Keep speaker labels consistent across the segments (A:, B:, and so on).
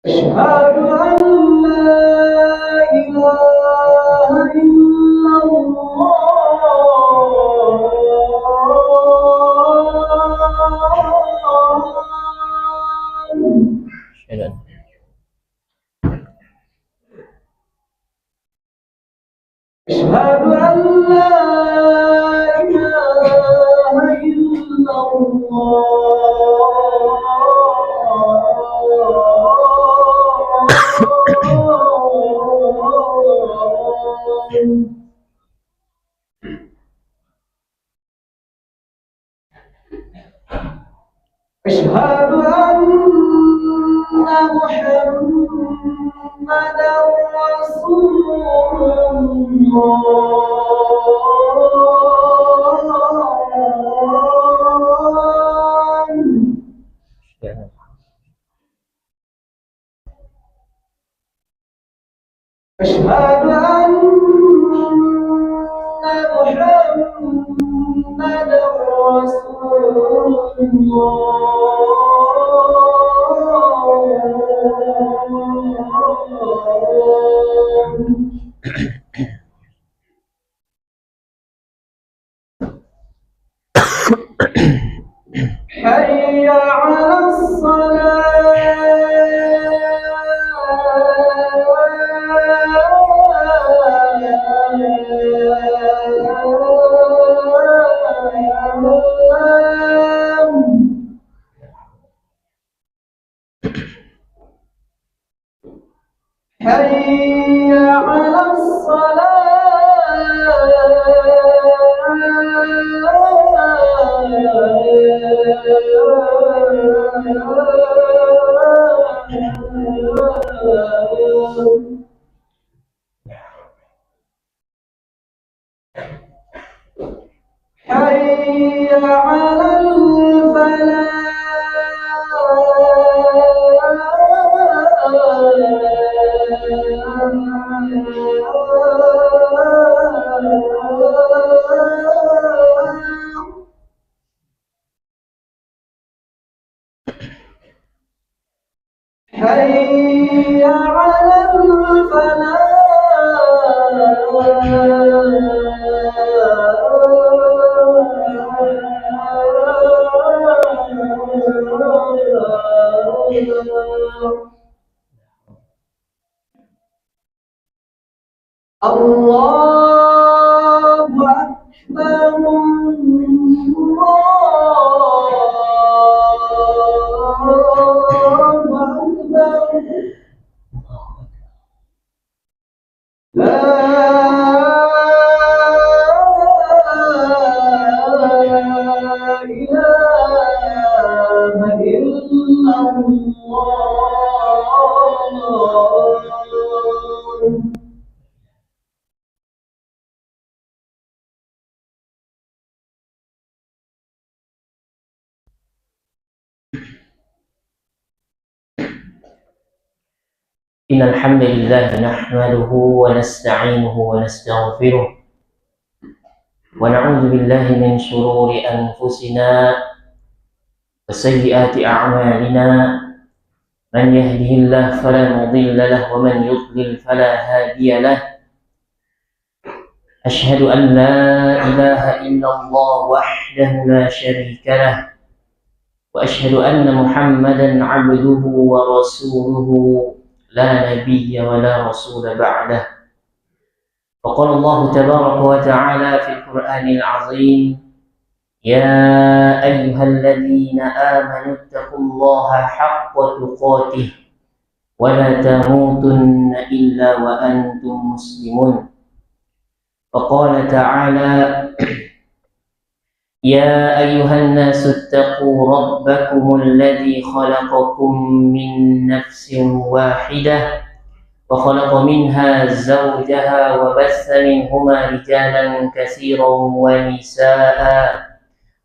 A: أشهد أن لا إله إلا الله أشهد أن لا إله إلا الله أشهد أن محمدا رسول الله أشهد أن محمدا رسول الله حي على حي على الصلاة حي على الفلاح حي على الفلاح الله أكبر الله أكبر لا إله إلا الله
B: إن الحمد لله نحمده ونستعينه ونستغفره ونعوذ بالله من شرور أنفسنا وسيئات أعمالنا من يهده الله فلا مضل له ومن يضلل فلا هادي له أشهد أن لا إله إلا الله وحده لا شريك له وأشهد أن محمدا عبده ورسوله لا نبي ولا رسول بعده وقال الله تبارك وتعالى في القرآن العظيم يا أيها الذين آمنوا اتقوا الله حق تقاته ولا تموتن إلا وأنتم مسلمون وقال تعالى يا أيها الناس اتقوا ربكم الذي خلقكم من نفس واحدة وخلق منها زوجها وبث منهما رجالا كثيرا ونساء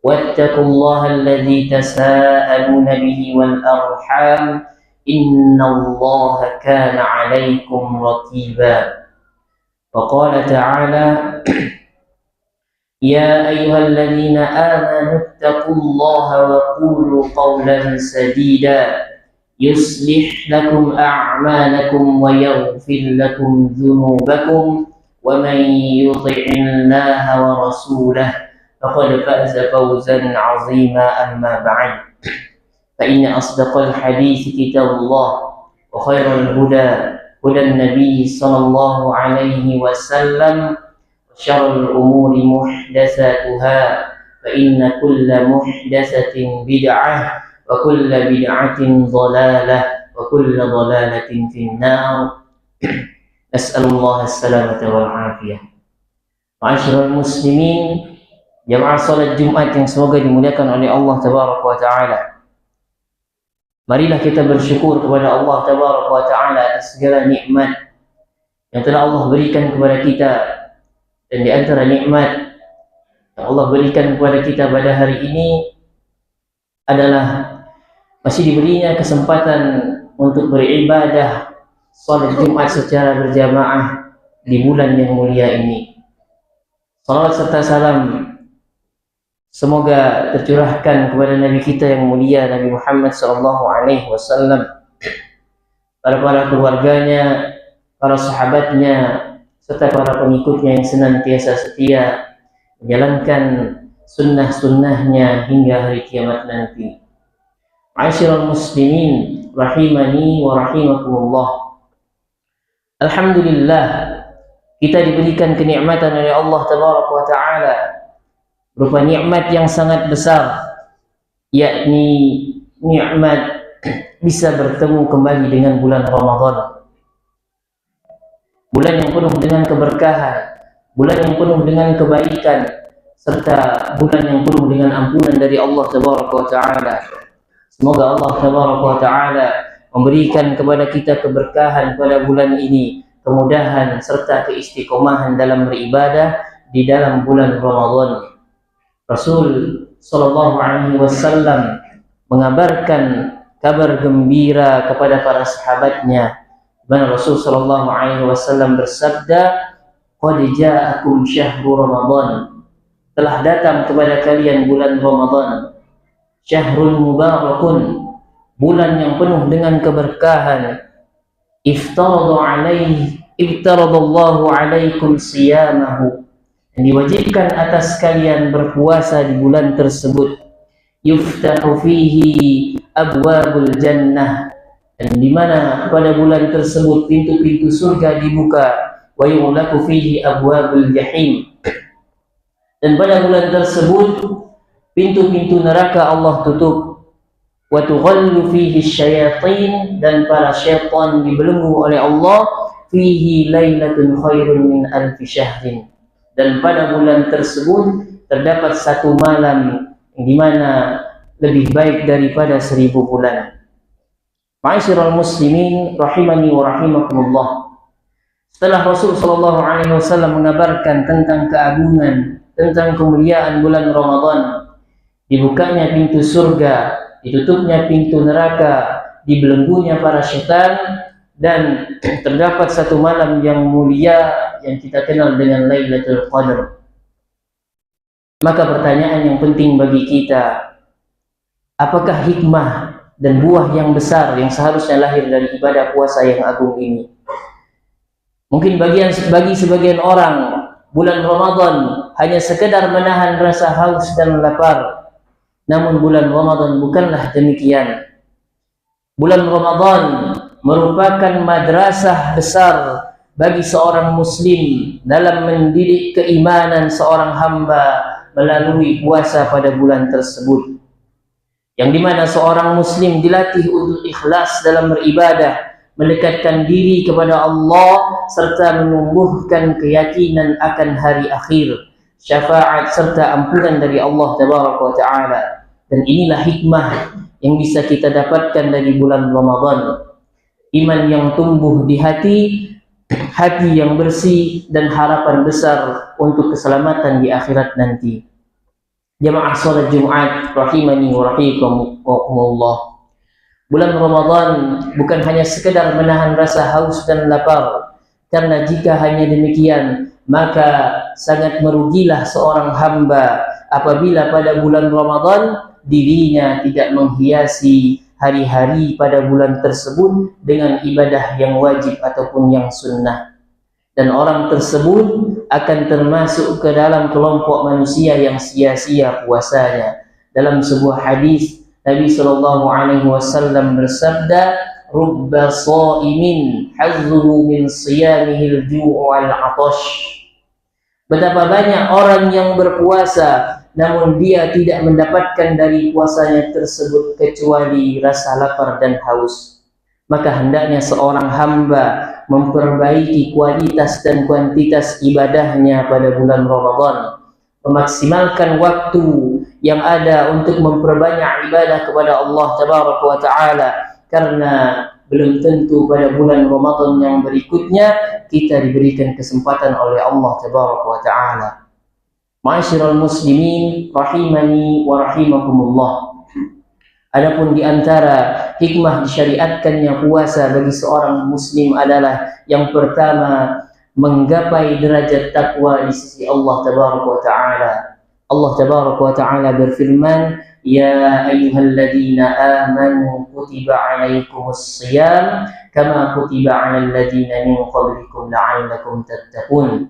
B: واتقوا الله الذي تساءلون به والأرحام إن الله كان عليكم رقيبا وقال تعالى: يا أيها الذين آمنوا اتقوا الله وقولوا قولا سديدا يصلح لكم أعمالكم ويغفر لكم ذنوبكم ومن يطع الله ورسوله فقد فاز فوزا عظيما. أما بعد، فإن أصدق الحديث كتاب الله، وخير الهدى هدى النبي صلى الله عليه وسلم، وشر الأمور محدثاتها، فإن كل محدثة بدعة، وكل بدعة ضلالة، وكل ضلالة في النار. نسأل الله السلامة والعافية. Ma'asyiral muslimin, jamaah salat Jumat yang semoga dimuliakan oleh Allah Tabaraka wa Ta'ala. Marilah kita bersyukur kepada Allah Tabaraka wa Ta'ala atas segala nikmat yang telah Allah berikan kepada kita. Dan di antara nikmat yang Allah berikan kepada kita pada hari ini adalah masih diberinya kesempatan untuk beribadah salat Jumat secara berjamaah di bulan yang mulia ini. Salawat serta salam semoga tercurahkan kepada Nabi kita yang mulia, Nabi Muhammad SAW, para keluarganya, para sahabatnya, serta para pengikutnya yang senantiasa setia menjalankan sunnah-sunnahnya hingga hari kiamat nanti. Ma'asyiral muslimin rahimani wa rahimakumullah. Alhamdulillah, kita diberikan kenikmatan oleh Allah Tabaraka wa Ta'ala berupa nikmat yang sangat besar, yakni nikmat bisa bertemu kembali dengan bulan Ramadan. Bulan yang penuh dengan keberkahan, bulan yang penuh dengan kebaikan, serta bulan yang penuh dengan ampunan dari Allah Tabaraka wa Ta'ala. Semoga Allah Tabaraka wa Ta'ala memberikan kepada kita keberkahan pada bulan ini, kemudahan serta keistiqomahan dalam beribadah di dalam bulan Ramadan. Rasul sallallahu alaihi wasallam mengabarkan kabar gembira kepada para sahabatnya. Mana Rasul sallallahu alaihi wasallam bersabda, "Qad ja'akum syahru Ramadan." Telah datang kepada kalian bulan Ramadan. Syahrul mubarakun, bulan yang penuh dengan keberkahan. Iftaradallahu alaikum siyamahu. Yang diwajibkan atas kalian berpuasa di bulan tersebut. Yuftahu fihi abwabul jannah. Dan di mana pada bulan tersebut pintu-pintu surga dibuka, wa yughlaqu fihi abwabul jahim. Dan pada bulan tersebut pintu-pintu neraka Allah tutup, wa tughallu fihi syayatin, dan para syaitan dibelenggu oleh Allah, fihi lailatun khairun min alfi syahrin. Dan pada bulan tersebut terdapat satu malam di mana lebih baik daripada 1000 bulan. Ma'asyiral muslimin rahimani wa rahimakumullah. Setelah Rasul sallallahu alaihi wasallam mengabarkan tentang keagungan, tentang kemuliaan bulan Ramadan, dibukanya pintu surga, ditutupnya pintu neraka, dibelenggunya para syaitan, dan terdapat satu malam yang mulia yang kita kenal dengan Lailatul Qadar. Maka pertanyaan yang penting bagi kita, apakah hikmah dan buah yang besar yang seharusnya lahir dari ibadah puasa yang agung ini? Mungkin bagi sebagian orang, bulan Ramadan hanya sekedar menahan rasa haus dan lapar. Namun bulan Ramadan bukanlah demikian. Bulan Ramadan merupakan madrasah besar bagi seorang muslim dalam mendidik keimanan seorang hamba melalui puasa pada bulan tersebut. Yang dimana seorang muslim dilatih untuk ikhlas dalam beribadah, mendekatkan diri kepada Allah, serta menumbuhkan keyakinan akan hari akhir, syafaat serta ampunan dari Allah Tabaraka wa Ta'ala. Dan inilah hikmah yang bisa kita dapatkan dari bulan Ramadan. Iman yang tumbuh di hati yang bersih, dan harapan besar untuk keselamatan di akhirat nanti. Jamaah salat Jumat rahimani wa rahimakumullah. Bulan Ramadan bukan hanya sekedar menahan rasa haus dan lapar, Karena jika hanya demikian, maka sangat merugilah seorang hamba apabila pada bulan Ramadan dirinya tidak menghiasi hari-hari pada bulan tersebut dengan ibadah yang wajib ataupun yang sunnah. Dan orang tersebut akan termasuk ke dalam kelompok manusia yang sia-sia puasanya. Dalam sebuah hadis Nabi SAW bersabda, rubba shaimin hazzuhu min siyamihil ju' wal 'atash. Betapa banyak orang yang berpuasa namun dia tidak mendapatkan dari puasanya tersebut kecuali rasa lapar dan haus. Maka hendaknya seorang hamba memperbaiki kualitas dan kuantitas ibadahnya pada bulan Ramadan, memaksimalkan waktu yang ada untuk memperbanyak ibadah kepada Allah Tabaraka wa Ta'ala, karena belum tentu pada bulan Ramadan yang berikutnya kita diberikan kesempatan oleh Allah Tabaraka wa Ta'ala. Ma'asyiral muslimin rahimani wa rahimakumullah. Adapun di antara hikmah disyariatkannya puasa bagi seorang muslim adalah yang pertama, menggapai derajat takwa di sisi Allah Tabaraka wa Ta'ala. Allah Tabaraka wa Ta'ala berfirman, ya ayyuhalladzina amanu kutiba alaikumus shiyam kama kutiba alal ladzina min qablikum la'allakum tattaqun.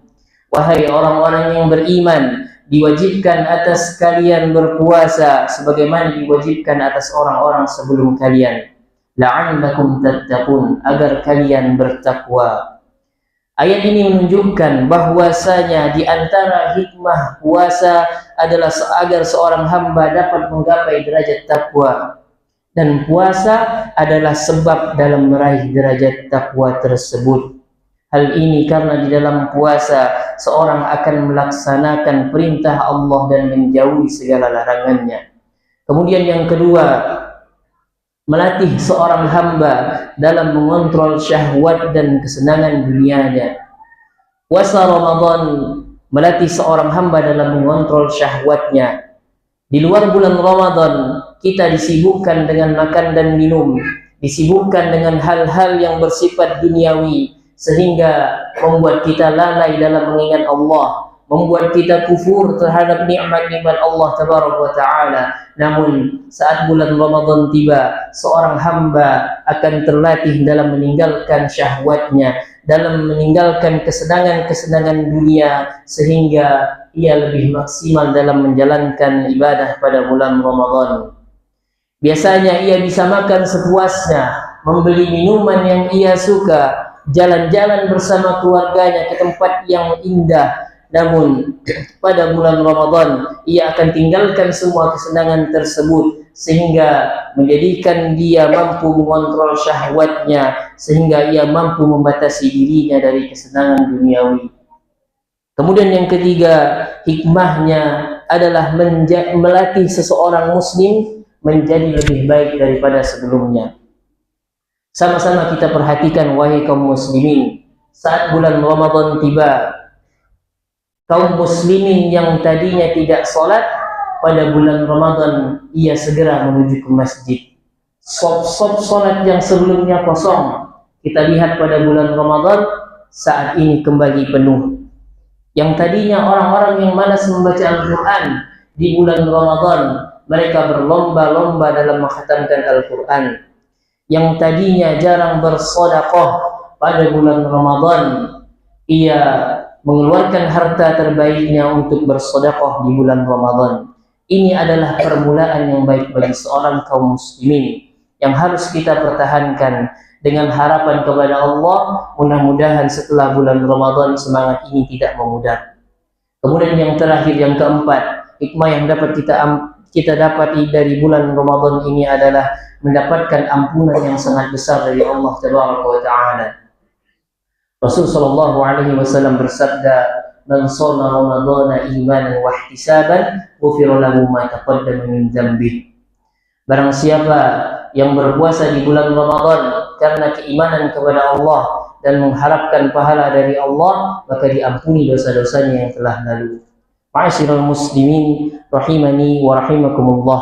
B: Wahai orang-orang yang beriman, diwajibkan atas kalian berpuasa sebagaimana diwajibkan atas orang-orang sebelum kalian, la'allakum tattaqun, agar kalian bertakwa. Ayat ini menunjukkan bahwasanya di antara hikmah puasa adalah agar seorang hamba dapat menggapai derajat takwa, dan puasa adalah sebab dalam meraih derajat takwa tersebut. Hal ini karena di dalam puasa seorang akan melaksanakan perintah Allah dan menjauhi segala larangannya. Kemudian yang kedua, melatih seorang hamba dalam mengontrol syahwat dan kesenangan dunianya. Puasa Ramadan melatih seorang hamba dalam mengontrol syahwatnya. Di luar bulan Ramadan kita disibukkan dengan makan dan minum, disibukkan dengan hal-hal yang bersifat duniawi, sehingga membuat kita lalai dalam mengingat Allah, membuat kita kufur terhadap nikmat-nikmat Allah Tabaraka wa Ta'ala. Namun saat bulan Ramadan tiba, seorang hamba akan terlatih dalam meninggalkan syahwatnya, dalam meninggalkan kesenangan-kesenangan dunia, sehingga ia lebih maksimal dalam menjalankan ibadah pada bulan Ramadan. Biasanya ia bisa makan sepuasnya, membeli minuman yang ia suka, jalan-jalan bersama keluarganya ke tempat yang indah. Namun pada bulan Ramadan ia akan tinggalkan semua kesenangan tersebut, sehingga menjadikan dia mampu mengontrol syahwatnya, sehingga ia mampu membatasi dirinya dari kesenangan duniawi. Kemudian yang ketiga, hikmahnya adalah melatih seseorang muslim menjadi lebih baik daripada sebelumnya. Sama-sama kita perhatikan wahai kaum muslimin, saat bulan Ramadan tiba, kaum muslimin yang tadinya tidak sholat, pada bulan Ramadan ia segera menuju ke masjid. Sop-sop sholat yang sebelumnya kosong, kita lihat pada bulan Ramadan saat ini kembali penuh. Yang tadinya orang-orang yang malas membaca Al-Quran di bulan Ramadan, mereka berlomba-lomba dalam menghatamkan Al-Quran. Yang tadinya jarang bersedekah pada bulan Ramadan, ia mengeluarkan harta terbaiknya untuk bersedekah di bulan Ramadan. Ini adalah permulaan yang baik bagi seorang kaum muslimin yang harus kita pertahankan dengan harapan kepada Allah. Mudah-mudahan setelah bulan Ramadan semangat ini tidak memudar. Kemudian yang terakhir, yang keempat, hikmah yang dapat kita dapati dari bulan Ramadan ini adalah mendapatkan ampunan yang sangat besar dari Allah Tabaraka wa Ta'ala. Rasul sallallahu alaihi wasallam bersabda, "Man shoma Ramadhana imanan wa ihtisaban, ghufira lahu ma taqaddama min dzambihi." Barang siapa yang berpuasa di bulan Ramadan karena keimanan kepada Allah dan mengharapkan pahala dari Allah, maka diampuni dosa-dosanya yang telah lalu. Ma'asyiral muslimin rahimani wa rahimakumullah.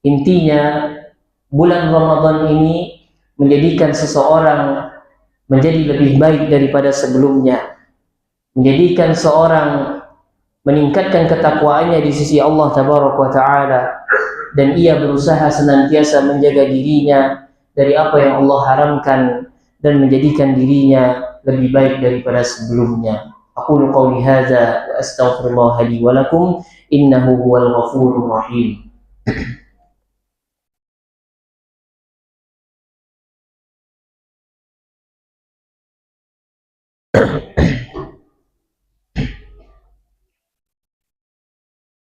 B: Intinya bulan Ramadan ini menjadikan seseorang menjadi lebih baik daripada sebelumnya, menjadikan seorang meningkatkan ketakwaannya di sisi Allah Tabaraka wa Ta'ala, dan ia berusaha senantiasa menjaga dirinya dari apa yang Allah haramkan dan menjadikan dirinya lebih baik daripada sebelumnya. Aqulu qawli hadza wa astaghfirullah li wa lakum innahu huwal ghafurur rahim.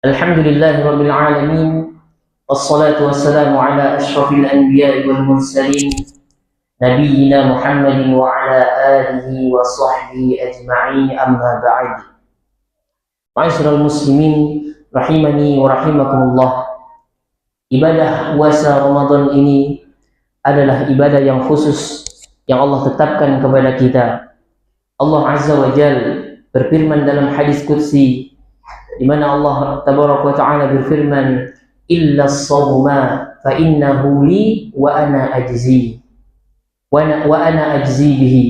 B: Alhamdulillahi rabbil alamin, wassalatu wassalamu ala asyrafil anbiya'i wal mursalin, nabiyyina Muhammadin wa ala alihi wa sahbihi ajma'in, amma ba'd. Ma'asyiral muslimin rahimani wa rahimakumullah. Ibadah puasa Ramadan ini adalah ibadah yang khusus yang Allah tetapkan kepada kita. Allah Azza wa Jalla berfirman dalam hadis qudsi, di mana Allah Tabaraka wa Ta'ala berfirman, illa as-sawma fa innahu li wa ana ajzi wa ana ajzi bihi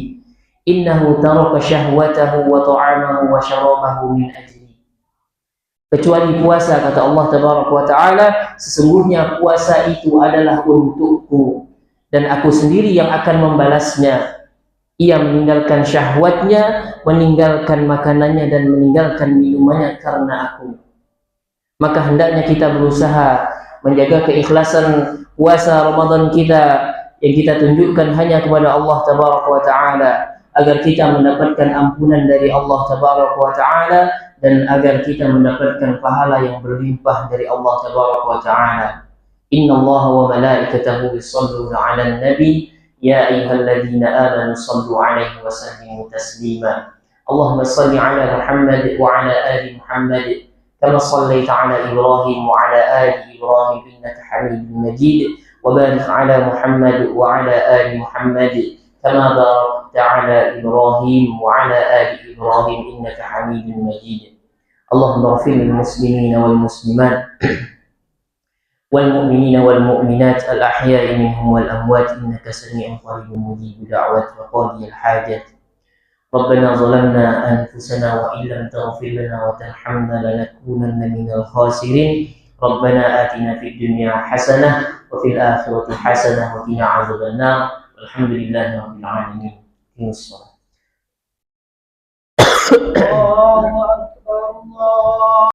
B: innahu taraka syahwatahu wa ta'amahu wa syarabahu min ajli. Kecuali puasa, kata Allah Tabaraka wa Ta'ala, sesungguhnya puasa itu adalah untukku dan aku sendiri yang akan membalasnya. Ia meninggalkan syahwatnya, meninggalkan makanannya, dan meninggalkan minumannya karena aku. Maka hendaknya kita berusaha menjaga keikhlasan puasa Ramadan kita yang kita tunjukkan hanya kepada Allah Tabaraka wa Ta'ala, agar kita mendapatkan ampunan dari Allah Tabaraka wa Ta'ala dan agar kita mendapatkan pahala yang berlimpah dari Allah Tabaraka wa Ta'ala. Inna Allah wa malaikatahu yusalluna 'alan nabi ya ayyuhalladzina amanu sallu 'alaihi wa sallimu taslima. Allahumma salli 'ala Muhammad wa 'ala ali Muhammad kama shallaita 'ala Ibrahim wa 'ala ali Ibrahim innaka Hamidum Majid, wa barik 'ala Muhammad wa 'ala ali Muhammad kama barakta 'ala Ibrahim wa 'ala ali Ibrahim innaka Hamidum Majid. Allahumma ighfir lil muslimina wal muslimat والمؤمنين والمؤمنات الأحياء منهم والأموات إنك سميع قريب مجيب دعوات وقاضي الحاجات. ربنا ظلمنا أنفسنا وإن لم تغفر لنا وترحمنا لنكونن من الخاسرين. ربنا آتنا في الدنيا حسنة وفي الآخرة حسنة وقنا عذاب النار. والحمد لله رب العالمين. الصلاة. الله أكبر الله.